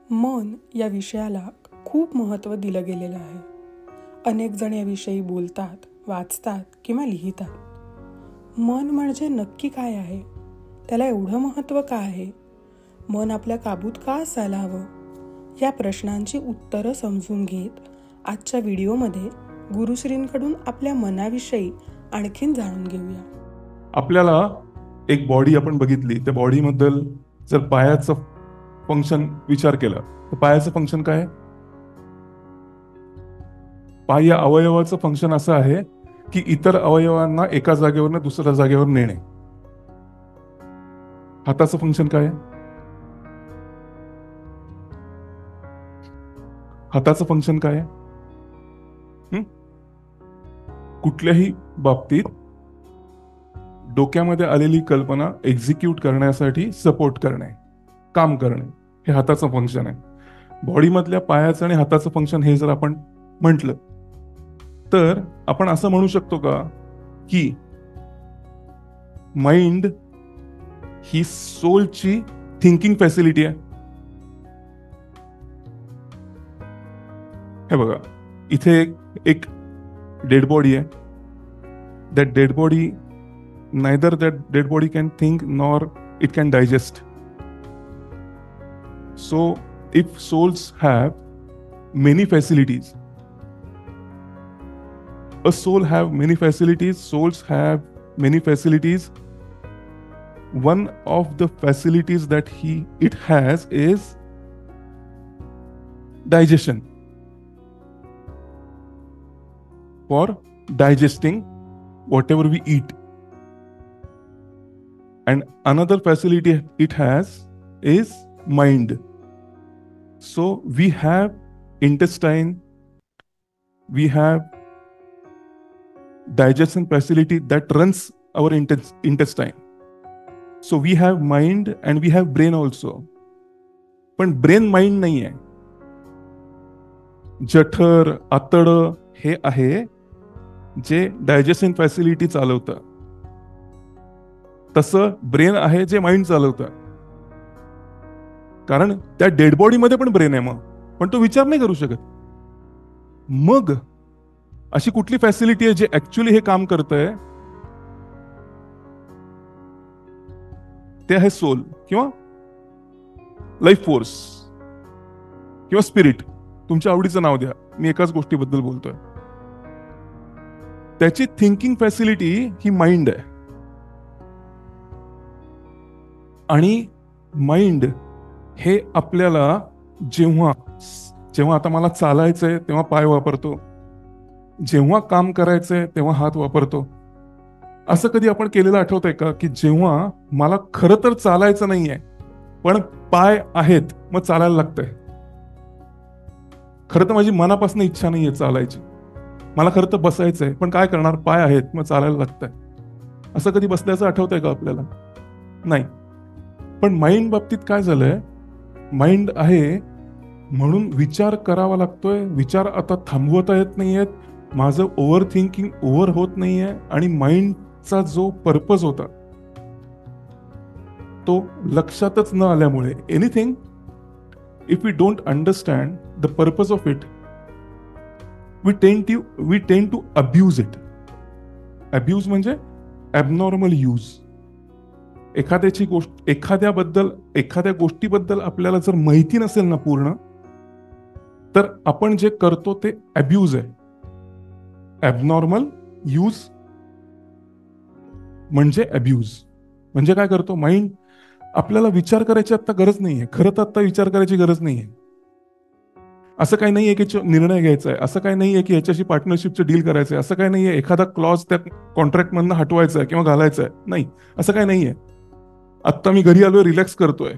मन या विषयाला खूप महत्त्व दिलं गेलेलं आहे. अनेक जण याविषयी बोलतात, वाचतात किंवा लिहितात. मन म्हणजे नक्की काय आहे? त्याला एवढं महत्त्व का आहे? मन आपल्या काबूत का असायला हवं? या प्रश्नांची उत्तरं समजून घेत आजच्या व्हिडिओमध्ये गुरुश्रींकडून आपल्या मनाविषयी आणखीन जाणून घेऊया. आपल्याला एक बॉडी आपण बघितली, त्या बॉडीबद्दल जर पायाचं फंक्शन विचार केला तर पायाचं फंक्शन काय आहे? पाय या अवयवाचं फंक्शन असं आहे की इतर अवयवांना एका जागेवरनं दुसऱ्या जागेवर नेणे. हाताचं फंक्शन काय आहे? हाताचं फंक्शन काय आहे? कुठल्याही बाबतीत डोक्यामध्ये आलेली कल्पना एक्झिक्यूट करण्यासाठी सपोर्ट करणे, काम करणे, हे हाताचं फंक्शन आहे. बॉडीमधल्या पायाचं आणि हाताचं फंक्शन हे जर आपण म्हटलं तर आपण असं म्हणू शकतो का की माइंड ही सोलची थिंकिंग फॅसिलिटी आहे? हे बघा, इथे एक डेड बॉडी आहे. That dead body, neither that dead body can think nor it can digest. So if souls have many facilities, a soul have many facilities, souls have many facilities. One of the facilities that it has is digestion, for digesting whatever we eat. And another facility it has is mind. So we have intestine, we have digestion facility that runs our intestine. So we have mind and we have brain also. पण brain mind नाही आहे. जठर, आतड हे आहे जे digestion facility चालवतं. तसं brain आहे जे mind चालवतं. कारण त्या डेड बॉडीमध्ये पण ब्रेन आहे, मग पण तो विचार नाही करू शकत. मग अशी कुठली फॅसिलिटी आहे जे ऍक्च्युअली हे काम करतंय? ते आहे सोल किंवा लाईफ फोर्स किंवा स्पिरिट. तुमच्या आवडीचं नाव द्या, मी एकाच गोष्टीबद्दल बोलतोय. त्याची थिंकिंग फॅसिलिटी ही माइंड आहे. आणि माइंड हे आपल्याला जेव्हा आता मला चालायचंय तेव्हा पाय वापरतो, जेव्हा काम करायचंय तेव्हा हात वापरतो. असं कधी आपण केलेलं आठवतंय का की जेव्हा मला खरं तर चालायचं नाहीये पण पाय आहेत मग चालायला लागतंय? खरं तर माझी मनापासून इच्छा नाहीये चालायची, मला खरं तर बसायचंय पण काय करणार, पाय आहेत मग चालायला लागतंय. असं कधी बसल्याचं आठवतंय का आपल्याला? नाही. पण माइंड बाबतीत काय झालंय? माइंड आहे म्हणून विचार करावा लागतोय. विचार आता थांबवता येत नाहीयेत. माझं ओव्हर थिंकिंग ओव्हर होत नाहीये. आणि माइंडचा जो पर्पज होता तो लक्षातच न आल्यामुळे, anything if we don't understand the purpose of it, we tend to abuse it. Abuse म्हणजे ॲबनॉर्मल यूज. एखाद्या गोष्टीबद्दल आपल्याला जर माहिती नसेल ना पूर्ण, तर आपण जे करतो ते अब्यूज आहे. ॲबनॉर्मल यूज म्हणजे अब्यूज. म्हणजे काय करतो माइंड? आपल्याला विचार करायची आता गरज नाहीये, खरं तर आता विचार करायची गरज नाहीये. असं काही नाहीये की निर्णय घ्यायचा आहे, असं काही नाहीये की ह्याच्याशी पार्टनरशिपचं डील करायचंय, असं काही नाहीये एखादा क्लॉज त्या कॉन्ट्रॅक्टमधनं हटवायचा आहे किंवा घालायचा आहे. नाही, असं काही नाहीये. आत्ता मी घरी आलोय, रिलॅक्स करतोय,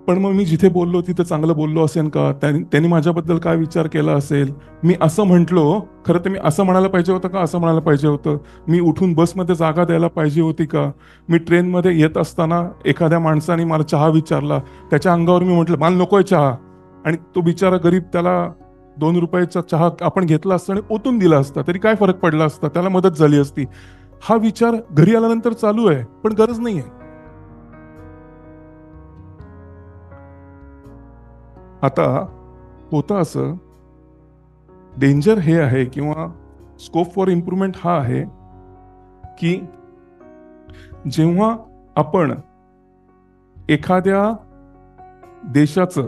पण मग मी जिथे बोललो तिथे चांगलं बोललो असेल का? त्यांनी माझ्याबद्दल काय विचार केला असेल? मी असं म्हटलो, खरं तर मी असं म्हणायला पाहिजे होतं का असं म्हणायला पाहिजे होतं? मी उठून बसमध्ये जागा द्यायला पाहिजे होती का? मी ट्रेनमध्ये येत असताना एखाद्या माणसाने मला चहा विचारला, त्याच्या अंगावर मी म्हटलं मला नकोय चहा, आणि तो बिचारा गरीब, त्याला 2 रुपयाचा चहा आपण घेतला असता आणि ओतून दिला असता तरी काय फरक पडला असता, त्याला मदत झाली असती. हा विचार घरी आल्यानंतर चालू आहे पण गरज नाहीये. आता होतं असं, डेंजर हे आहे किंवा स्कोप फॉर इम्प्रूव्हमेंट हा आहे की जेव्हा आपण एखाद्या देशाचं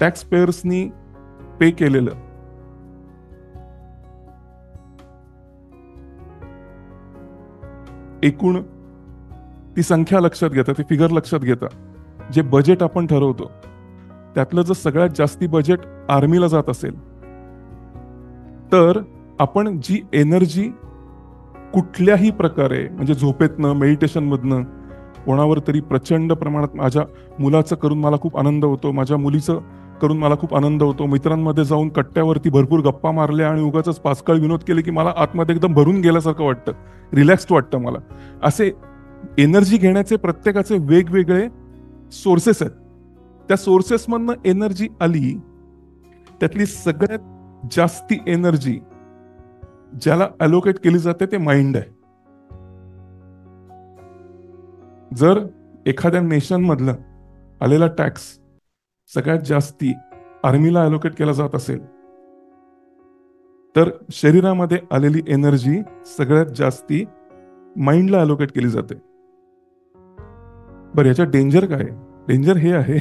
टॅक्स पेयर्सनी पे केलेलं एकूण ती संख्या लक्षात घेता, ती फिगर लक्षात घेता, जे बजेट आपण ठरवतो त्यातलं जर सगळ्यात जास्ती बजेट आर्मीला जात असेल, तर आपण जी एनर्जी कुठल्याही प्रकारे म्हणजे झोपेतनं, मेडिटेशनमधनं, कोणावर तरी प्रचंड प्रमाणात, माझ्या मुलाचं करून मला खूप आनंद होतो, माझ्या मुलीचं करून मला खूप आनंद होतो, मित्रांमध्ये जाऊन कट्ट्यावरती भरपूर गप्पा मारल्या आणि उगाच पाचकाळ विनोद केले की मला आतमध्ये एकदम भरून गेल्यासारखं वाटतं, रिलॅक्स्ड वाटतं मला. असे एनर्जी घेण्याचे प्रत्येकाचे वेगवेगळे सोर्सेस आहेत. त्या सोर्सेसमधनं एनर्जी आली, त्यातली सगळ्यात जास्ती एनर्जी ज्याला अलोकेट केली जाते ते माइंड आहे. जर एखाद्या नेशन मधलं आलेला टॅक्स सगळ्यात जास्ती आर्मीला अलोकेट केला जात असेल, तर शरीरामध्ये आलेली एनर्जी सगळ्यात जास्ती माइंडला अलोकेट केली जाते. बरं, याच्यात डेंजर काय? डेंजर हे आहे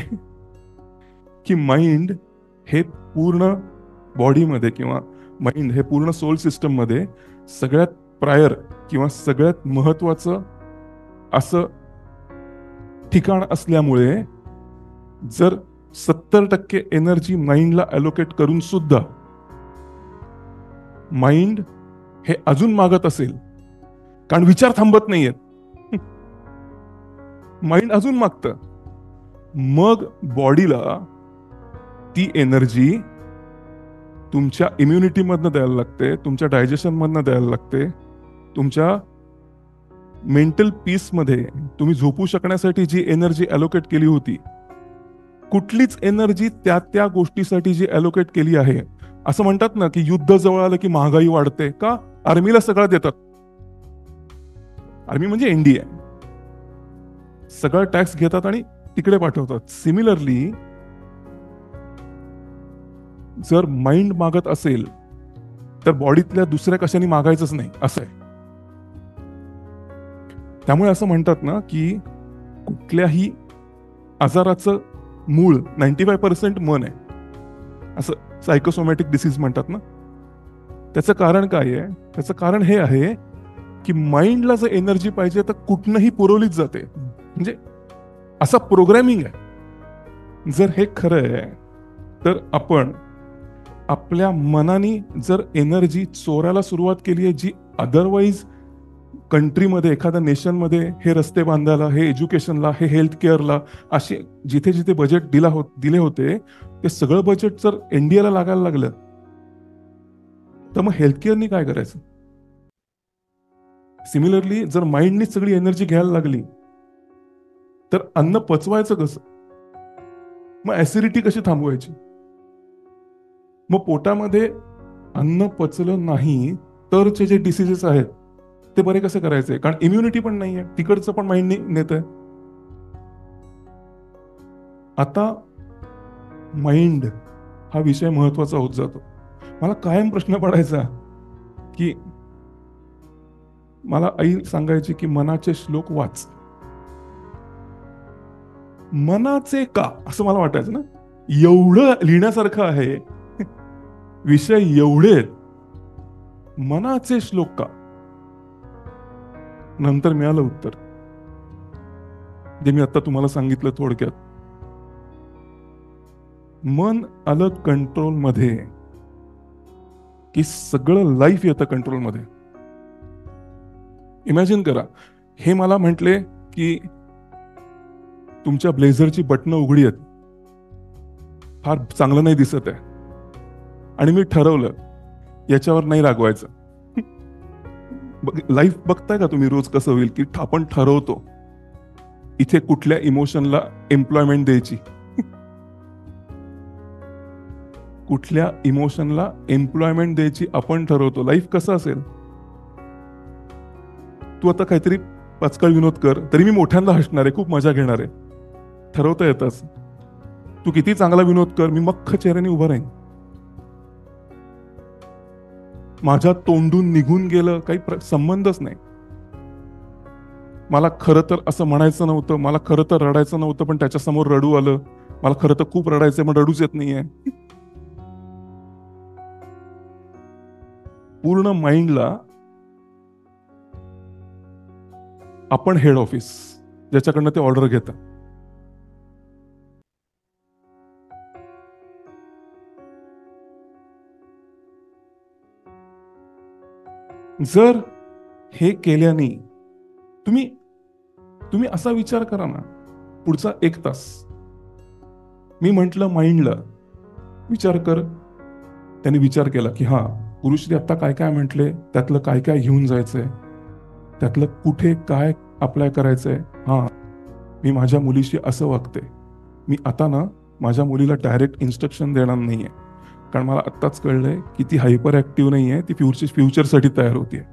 की माइंड हे पूर्ण बॉडीमध्ये किंवा माइंड हे पूर्ण सोल सिस्टम मध्ये सगळ्यात प्रायर किंवा सगळ्यात महत्वाचं असं ठिकाण असल्यामुळे जर 70% एनर्जी माइंडला अलोकेट करून सुद्धा माइंड हे अजून मागत असेल, कारण विचार थांबत नाहीयेत, माइंड अजून मागतं, मग बॉडीला ती एनर्जी तुमच्या इम्युनिटी मधनं द्यायला लागते, तुमच्या डायजेशन मधनं द्यायला लागते, तुमच्या मेंटल पीस मध्ये तुम्ही झोपू शकण्यासाठी जी एनर्जी अलोकेट केली होती, कुठलीच एनर्जी त्या गोष्टीसाठी जी अलोकेट केली आहे. असं म्हणतात ना की युद्ध जवळ आलं की महागाई वाढते का? आर्मीला सगळं देतात. आर्मी म्हणजे इंडिया, सगळं टॅक्स घेतात आणि तिकडे पाठवतात. सिमिलरली जर माइंड मागत असेल तर बॉडीतल्या दुसऱ्या कशाने मागायचंच नाही, असं आहे. त्यामुळे असं म्हणतात ना की कुठल्याही आजाराचं मूळ 95% मन आहे, असं सायकोसोमॅटिक डिसीज म्हणतात ना. त्याचं कारण काय आहे? त्याचं कारण हे आहे की माइंडला जर एनर्जी पाहिजे तर कुठनंही पुरवलीच जाते, म्हणजे असा प्रोग्रॅमिंग आहे. जर हे खरं आहे तर आपण आपल्या मनाने जर एनर्जी चोरायला सुरुवात केली आहे, जी अदरवाईज कंट्रीमध्ये, एखाद्या नेशनमध्ये हे रस्ते बांधायला, हे एज्युकेशनला, हे हेल्थ केअरला, असे जिथे जिथे बजेट दिले होते ते सगळं बजेट जर इंडियाला लागायला लागलं तर मग हेल्थ केअरनी काय करायचं? सिमिलरली जर माइंडनी सगळी एनर्जी घ्यायला लागली तर अन्न पचवायचं कसं? मग ऍसिडिटी कशी थांबवायची? मग पोटामध्ये अन्न पचलं नाही तरचे जे डिसीजेस आहेत ते बरे कसे करायचे? कारण इम्युनिटी पण नाहीये, तिकडचं पण माइंड नेत आहे. आता माइंड हा विषय महत्वाचा होत जातो. मला कायम प्रश्न पडायचा की मला आई सांगायची की मनाचे श्लोक वाच. मनाचे का असं मला वाटायचं ना, एवढं लिहिण्यासारखं आहे, विषय एवढे आहेत, मनाचे श्लोक का? नंतर मिळालं उत्तर, जे मी आता तुम्हाला सांगितलं थोडक्यात. मन आलं कंट्रोल मध्ये की सगळं लाईफ येतं कंट्रोल मध्ये. इमॅजिन करा, हे मला म्हटले की तुमच्या ब्लेझरची बटणं उघडी आहेत, फार चांगलं नाही दिसत आहे, आणि मी ठरवलं याच्यावर नाही रागवायचं. लाईफ बघताय का तुम्ही रोज कसं होईल की आपण ठरवतो इथे कुठल्या इमोशनला एम्प्लॉयमेंट द्यायची, कुठल्या इमोशनला एम्प्लॉयमेंट द्यायची आपण ठरवतो. लाईफ कसं असेल? तू आता काहीतरी पाचकाळ विनोद कर, तरी मी मोठ्यांदा हसणार आहे, खूप मजा घेणार आहे, ठरवता येतच. तू किती चांगला विनोद कर, मी मख्ख चेहऱ्याने उभं राहीन. माझ्या तोंडून निघून गेलं काही संबंधच नाही. मला खरं तर असं म्हणायचं नव्हतं, मला खरं तर रडायचं नव्हतं, पण त्याच्यासमोर रडू आलं. मला खरं तर खूप रडायचंय, पण रडूच येत नाहीये. पूर्ण माइंडला आपण हेड ऑफिस, ज्याच्याकडनं ते ऑर्डर घेतं. जर हे केल्याने तुम्ही असा विचार करा ना, पुढचा 1 तास मी म्हंटल माइंडला विचार कर. त्यांनी विचार केला की हा गुरुश्री आता काय काय म्हटले, त्यातलं काय काय घेऊन जायचंय, त्यातलं कुठे काय अप्लाय करायचंय. हा, मी माझ्या मुलीशी असं वागते, मी आता ना माझ्या मुलीला डायरेक्ट इन्स्ट्रक्शन देणार नाहीये, कारण मला आत्ताच कळलंय की ती हायपर ऍक्टिव्ह नाहीये, ती फ्युचरसाठी तयार होतीये.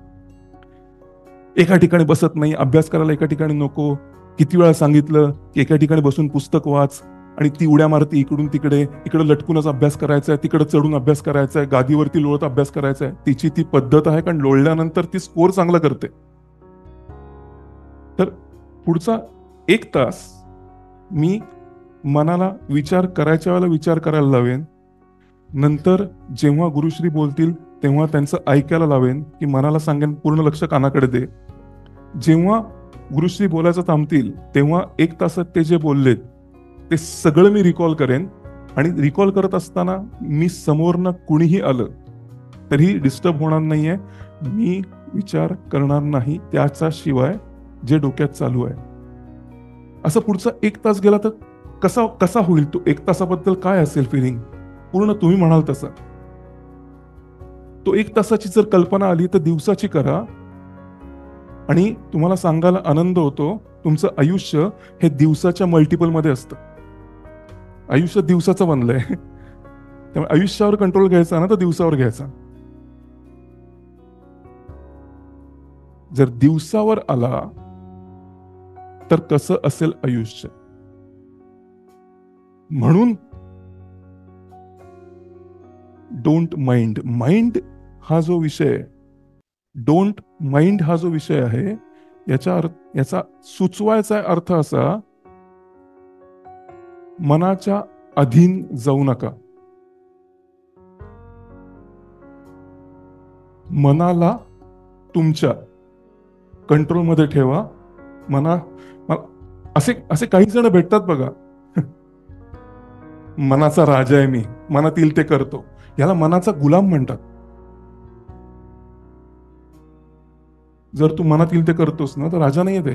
एका ठिकाणी बसत नाही, अभ्यास करायला एका ठिकाणी नको. किती वेळा सांगितलं की एका ठिकाणी बसून पुस्तक वाच, आणि ती उड्या मारते इकडून तिकडे, इकडे लटकूनच अभ्यास करायचा आहे, तिकडे चढून अभ्यास करायचा आहे, गादीवरती लोळत अभ्यास करायचा आहे. तिची ती पद्धत आहे, कारण लोळल्यानंतर ती स्कोर चांगला करते. तर पुढचा 1 तास मी मनाला विचार करायच्या वेळेला विचार करायला लावेन. नंतर जेव्हा गुरुश्री बोलतील तेव्हा त्यांचं ऐकायला लावेन, की मनाला सांगेन पूर्ण लक्ष कानाकडे दे. जेव्हा गुरुश्री बोलायचं थांबतील तेव्हा 1 तासात ते जे बोललेत ते सगळं मी रिकॉल करेन. आणि रिकॉल करत असताना मी समोरनं कुणीही आलं तरी डिस्टर्ब होणार नाहीये, मी विचार करणार नाही त्याच्या शिवाय जे डोक्यात चालू आहे. असं पुढचा 1 तास गेला तर कसा होईल तो 1 तासाबद्दल काय असेल फिलिंग, पूर्ण तुम्ही म्हणाल तसं. तो 1 तासाची जर कल्पना आली तर दिवसाची करा, आणि तुम्हाला सांगायला आनंद होतो, तुमचं आयुष्य हे दिवसाच्या मल्टिपल मध्ये असतं. आयुष्य दिवसाचं बनलंय, त्यामुळे आयुष्यावर कंट्रोल घ्यायचा ना तर दिवसावर घ्यायचा. जर दिवसावर आला तर कसं असेल आयुष्य. म्हणून डोंट माइंड. माइंड हा जो विषय, डोंट माइंड हा जो विषय आहे, याचा सुचवायचा अर्थ असा, मनाच्या अधीन जाऊ नका. मनाला तुमच्या कंट्रोलमध्ये ठेवा. असे काही जण भेटतात बघा, मनाचा राजा आहे मी, मनात येईल ते करतो. याला मनाचा गुलाम म्हणतात. जर तू मनात येईल ते करतोस ना तर राजा नाहीये ते.